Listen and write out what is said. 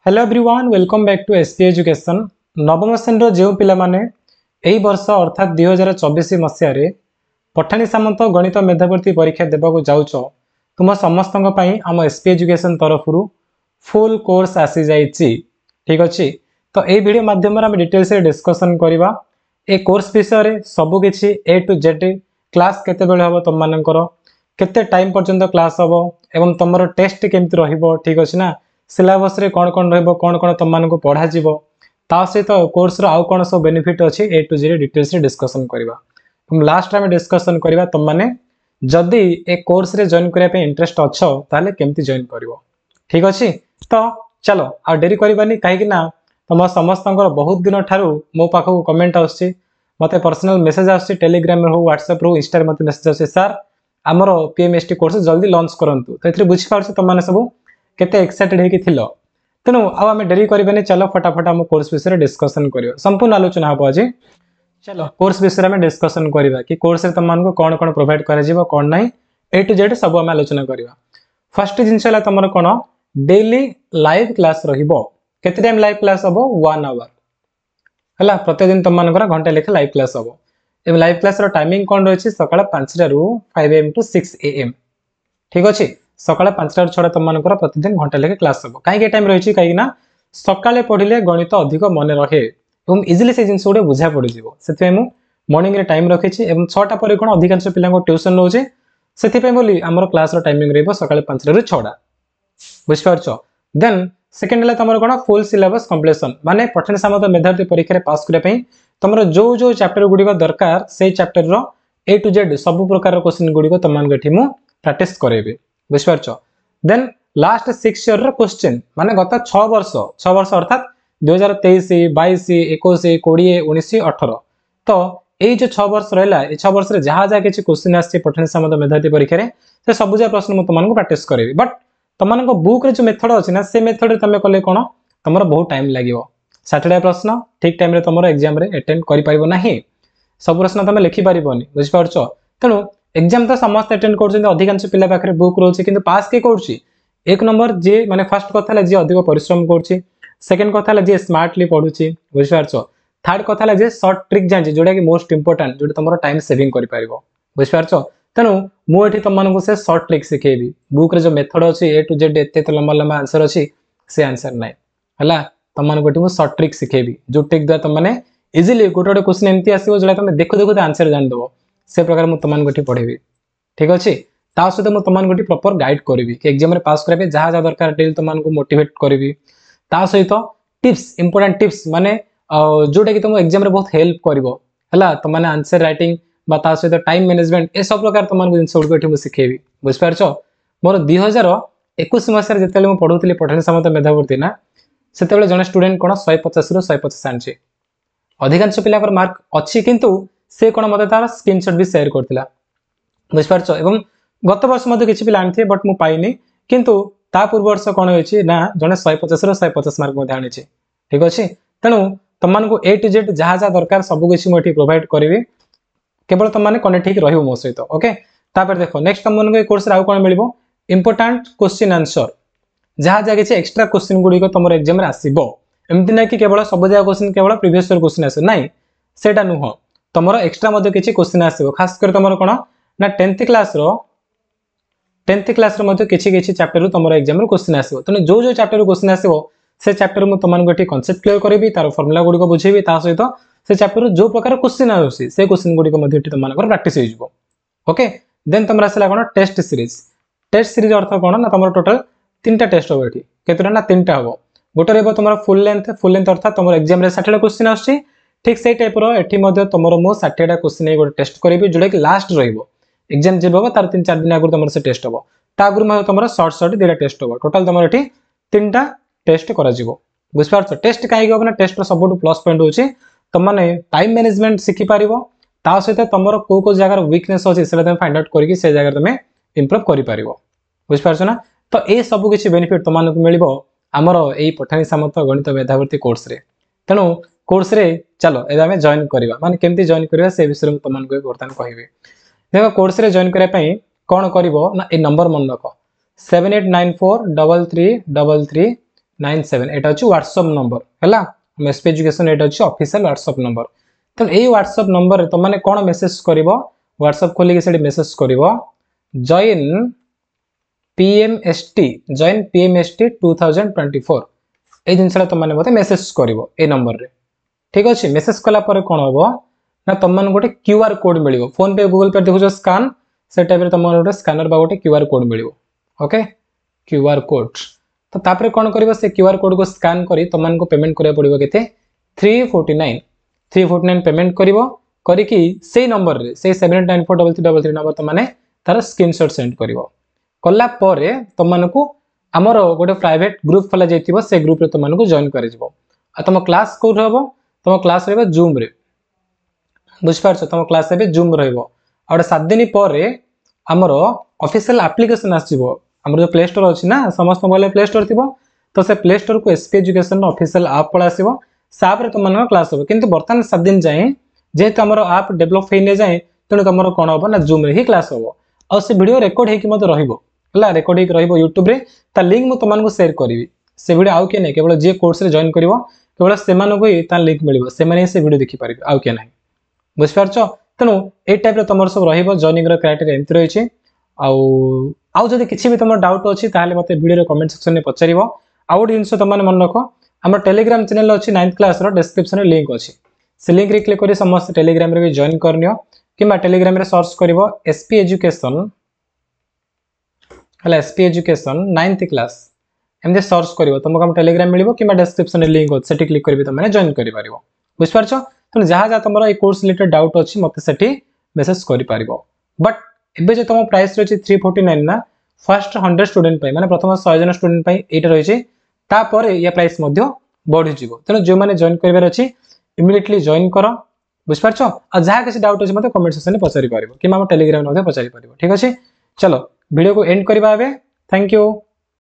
Hello everyone welcome back to SP education नवम श्रेणी जो पिला माने एई वर्ष अर्थात 2024 मसीह पठानी सामंत गणित मेधावर्ती परीक्षा देवाक जाउछ तुम समस्त आम एसपी एजुकेशन तरफ फुल कोर्स आसी जाइछि। ठीक अच्छे तो ये वीडियो माध्यम आम डिटेल्स डिस्कसन करवा ए कोर्स विषय रे सब किछि ए टू जेड क्लास केते बेले हबो तुम मानकर केते टाइम पर्यंत क्लास हबो एवं तुमरो टेस्ट केमति रहिबो। ठीक अछि ना सिलेबस रे कौन कौन रहिबो कौन कौन तुम मानक पढ़ा जीवो ता सहित कोर्स रो आउ कौन सब बेनिफिट अछि ए टू जेड डिटेल्स रे डिस्कशन करबा। हम लास्ट में डिस्कशन करबा तुम माने जदी ए कोर्स रे जॉइन करिया पे इंटरेस्ट अछो ताले केमति जॉइन करबो। ठीक अछि तो चलो आ देरी करबानी काहे कि ना तुम समस्तंकर बहुत दिन ठारू मो पाखो कमेंट आछि मते पर्सनल मेसेज आछि टेलीग्राम रे हो व्हाट्सएप रो इंस्टा रे मते मेसेज आछि सर हमरो पीएमएसटी कोर्स जल्दी लॉन्च करंतु तो एथरे बुझी पारछ तुम माने सब केते एक्साइटेड हे कि थिलो तेनु अब आम डेरी करबेनी चलो फटाफट आम कोर्स विषय डिस्कशन करियो संपूर्ण आलोचना हबो आज। चलो कोर्स विषय में डिस्कशन करबा कि कोर्स रे तुम मानको कोन कोन प्रोवाइड करा जीवो कोन नाही ए टू जेड सब आम आलोचना करबा। फर्स्ट जिंस हला तमरो कोन डेली लाइव क्लास रहिबो केते टाइम लाइव क्लास हबो 1 आवर हला प्रतिदिन तुम मानकर घंटा लेखे लाइव क्लास हबो एवं लाइव क्लास रो टाइमिंग कोन रहछि सकाळ 5 टा रु 5 am टू 6 am। ठीक अछि सकाळ 5 टा 6 तुम मानकर प्रतिदिन घंटा लेखे क्लास हबो काहे टाइम रहिछि काहे ना सकाळे पढिले गणित अधिक मने रहे एवं इजीली से जिंस गुडे बुझा पड़ी जीवो सेते मु मॉर्निंग रे टाइम रखिछि एवं 6 टा पर कोन अधिकांश पिला को ट्यूशन रहउछि सेति पे बोली हमर क्लास रो टाइमिंग रहबो सकाळे 5 टा रु 6 टा बुझ पारछो। देन सेकंड ले तमरो कोन फुल सिलेबस कंप्लीशन माने पठन सामत मेधावी परीक्षा रे पास करे पई तमरो जो जो चैप्टर गुडी को दरकार से चैप्टर रो ए टू जेड सब प्रकार रो क्वेश्चन गुडी को तमान गठी मु प्रैक्टिस करेबे बुझ पारछो। देन लास्ट 6 ईयर रो क्वेश्चन माने गत 6 वर्ष अर्थात 2023 22 21 20 19 18 तो एई जो 6 वर्ष रहला ए 6 वर्ष रे जहा जहा किछि क्वेश्चन आछि पठन सामत मेधावी परीक्षा रे से सब जा प्रश्न मु तमान को प्रैक्टिस करेबे बट तमान को बुक रे जो मेथड अछि ना से मेथड रे तमे कले कोन तमरो बहुत टाइम लागिवो सैटरडे प्रश्न ठीक टाइम रे तमरो एग्जाम रे अटेंड करि परिबो नाही सब प्रश्न तमे लिखि परिबोनी बुझ पारछो। तेनु एग्जाम तो समस्त अटेंड करछन अधिकांश पिला पाखरे बुक रहउछि किंतु पास के करछि एक नंबर जे माने फर्स्ट कथा ला जे अधिक परिश्रम करछि सेकंड कथा ला जे स्मार्टली पढुछि बुझ पारछो थर्ड कथा ला जे शॉर्ट ट्रिक जानछि जोडा कि मोस्ट इंपोर्टेंट जोडा तमरो टाइम सेविंग करि परिबो बुझ पारछो। तेनु मु एठी तम मानको से शॉर्ट ट्रिक सिखेबी बुक रे जो मेथड अछि ए टू जेड एते लंबा लंबा आंसर अछि से आंसर नै हला तम मानको एठी मु शॉर्ट ट्रिक सिखेबी जो ट्रिक द तम माने इजीली गोटे क्वेश्चन एमती आसीबो जोडा तमे देखो देखो आंसर जान दबो से प्रकार मु तम मानको एठी पढेबी। ठीक अछि ता सहित मु तम मानको एठी प्रॉपर गाइड करबी कि एग्जाम रे पास करबे जहा जहा दरकार डेली तम मानको मोटिवेट करबी ता सहित टिप्स इंपोर्टेंट टिप्स माने जोटा कि तुम एग्जाम रे बहुत हेल्प करबो हला तम माने आंसर राइटिंग बा ता सहित टाइम मैनेजमेंट ए सब प्रकार तुम मानको जिंस उडको एठी मु सिखेबी बुझ पारछो। मोर 2021 मसिया जेतेले मु पढुतली पठन सामत मेधावर्ती ना सेतेले जने स्टूडेंट कोन 150 रु 150 आनछि अधिकांश पिला कर मार्क अछि किंतु से कोन मते तार स्क्रीनशॉट भी शेयर करथिला बुझ पारछो एवं गत वर्ष मध्ये किछि पिला आनथि बट मु पाइनी किंतु ता पूर्व वर्ष कोन होइछि ना जने 150 रु 150 मार्क मध्ये आनिछि। ठीक अछि तनु तमान को ए टू जेड जहा जहा दरकार सब किछि मु एठी प्रोवाइड करबी केवल तुम माने कनेक्ट ठीक रहिबो मो सहित ओके। तापर देखो नेक्स्ट तुम मानको ए कोर्स रे आउ कोन मिलिबो इंपोर्टेंट क्वेश्चन आंसर जहा जहा किछि एक्स्ट्रा क्वेश्चन गुडी को तमरो एग्जाम रे आसीबो एमति नै कि केवल सब जहा क्वेश्चन केवल प्रीवियस ईयर क्वेश्चन आसे नै सेटा नुह तमरो एक्स्ट्रा मध्ये किछि क्वेश्चन आसीबो खास कर तमरो कोन ना 10th क्लास रो मध्ये किछि किछि चैप्टर रो तमरो एग्जाम रो क्वेश्चन आसीबो तने जो जो चैप्टर रो क्वेश्चन आसीबो से चैप्टर मु तमान गठी कांसेप्ट क्लियर करबी तार फार्मूला गुडी को बुझेबी ता सहित से चैप्टर जो प्रकार क्वेश्चन आउसी से क्वेश्चन गुडी को मध्ये ठी तमान प्रैक्टिस हो जिवो ओके। देन तमरा आसला कोन टेस्ट सीरीज अर्थ कोन ना तमरो टोटल 3टा टेस्ट होबो एठी केतरा ना 3टा होबो गोटे रेबो तमरो फुल लेंथ अर्थात तमरो एग्जाम रे 60 टा क्वेश्चन आउसी ठीक सेही टाइप रो एठी मध्ये तमरो मो 60 टा क्वेश्चन ए गोटे टेस्ट करबी जोडा कि लास्ट रहइबो एग्जाम जेबो तार 3-4 दिन आगु तमरो से टेस्ट होबो ता आगु मध्ये तमरो शॉर्ट देला टेस्ट होबो टोटल तमरो एठी 3टा टेस्ट करा जिवो बुझ पारछो। टेस्ट काहे गबो ना टेस्ट रो सबटु प्लस पॉइंट होची तुम माने टाइम मैनेजमेंट सिखि पारिबो ता सहित तमरो को जगह वीकनेस अछि सेला तुम फाइंड आउट करके से जगह तुम इंप्रूव करि पारिबो बुझ पारछो ना। तो ए सब किछि बेनिफिट तुम मानको मिलिबो हमरो एई पठानी सामंत गणित मेधावर्ती कोर्स रे तेनु कोर्स रे चलो एदा में जॉइन करबा माने केमती जॉइन करबा से विषय तुम मानको वर्तमान कहिबे। देखो कोर्स रे जॉइन करे पई कोन करबो ना ए नंबर मन रखो 78943333 97 एटा अछि व्हाट्सएप नंबर हैला हम एसपी एजुकेशन एटा अछि ऑफिशियल व्हाट्सएप नंबर तो एई व्हाट्सएप नंबर रे तमाने कोन मेसेज करिवो व्हाट्सएप खोली के सेडी मेसेज करिवो जॉइन पीएमएसटी 2024 ए जिनसला तमाने मते मेसेज करिवो ए नंबर रे ठीक अछि मेसेज कला पर कोन होबो ना तमन गोटे क्यूआर कोड मिलिवो फोन पे गूगल पे देखो स्कैन से टाइप रे तमन गोटे स्कैनर बा गोटे क्यूआर कोड मिलिवो ओके क्यूआर कोड तो तापरे कोन करबो से क्यूआर कोड को स्कैन करी तमन को पेमेंट करे पड़िबो केते 349 पेमेंट करिवो करी कि सेही नंबर रे से 78943333 नंबर तमने तार स्क्रीनशॉट सेंड करिवो कला परे तमन को हमर गोटे प्राइवेट ग्रुप खोला जाइतिबो से ग्रुप रे तमन को जॉइन करे जिवो आ तम क्लास को रहबो तम क्लास रहबो जूम रे बुझ पारछ तम क्लास रे जूम रहबो आ 7 दिन परे हमर ऑफिशियल एप्लीकेशन आसीबो हमर जो प्ले स्टोर अछि ना समस्त मोबाइल प्ले स्टोर थिबो तो से प्ले स्टोर को एसपी एजुकेशन ऑफिशियल ऐप पळ आसीबो साब रे तमन क्लास हो किंतु वर्तमान 7 दिन जाए जेहेतु हमर ऐप डेवलप हेने जाए तने तमर कोन होबो ना जूम रे ही क्लास होबो और से वीडियो रिकॉर्ड हे कि मत रहइबो हला रिकॉर्ड हे रहइबो YouTube रे ता लिंक मु तमन को शेयर करबी से वीडियो आउ के नै केवल जे कोर्स रे जॉइन करिवो केवल सेमान को ही ता लिंक मिलिबो सेमाने से वीडियो देखि परिबो आउ के नै बुझ पारछो तनो ए टाइप रे तमर सब रहइबो जॉइनिंग रो क्राइटेरिया एंत रहिछि आउ जदि किछि भी तमर डाउट अछि ताले मते वीडियो रे कमेंट सेक्शन में पचारिबो आउट जिंस तमने मन रखो हमर टेलीग्राम चैनल अछि 9th क्लास रो डिस्क्रिप्शन रे लिंक अछि से लिंक रे क्लिक करी समस्त टेलीग्राम रे भी जॉइन करनियो किमा टेलीग्राम रे सर्च करिवो एसपी एजुकेशन हला एसपी एजुकेशन 9th क्लास एमदे सर्च करिवो तुमको हम टेलीग्राम मिलिबो किमा डिस्क्रिप्शन रे लिंक अछि सेठी क्लिक करबी तमने जॉइन करि परिबो बुझ पारछो तुम जहा जा तमरो ए कोर्स रिलेटेड डाउट अछि मते सेठी मेसेज करि परिबो बट एबे जे तम प्राइस रछि 349 ना फर्स्ट 100 स्टूडेंट पय माने प्रथम 100 जन स्टूडेंट पय एटा रहिछि ता परे या प्राइस मध्य बढ़ि जिवो तनो जे माने जॉइन करबार अछि इमीडिएटली जॉइन करो बुझ पारछो आ जहा किसी डाउट अछि मते कमेंट सेक्शन में पचारि परिबो किमा हम टेलीग्राम मध्ये पचारि परिबो ठीक अछि चलो वीडियो को एंड करबा बे थैंक यू।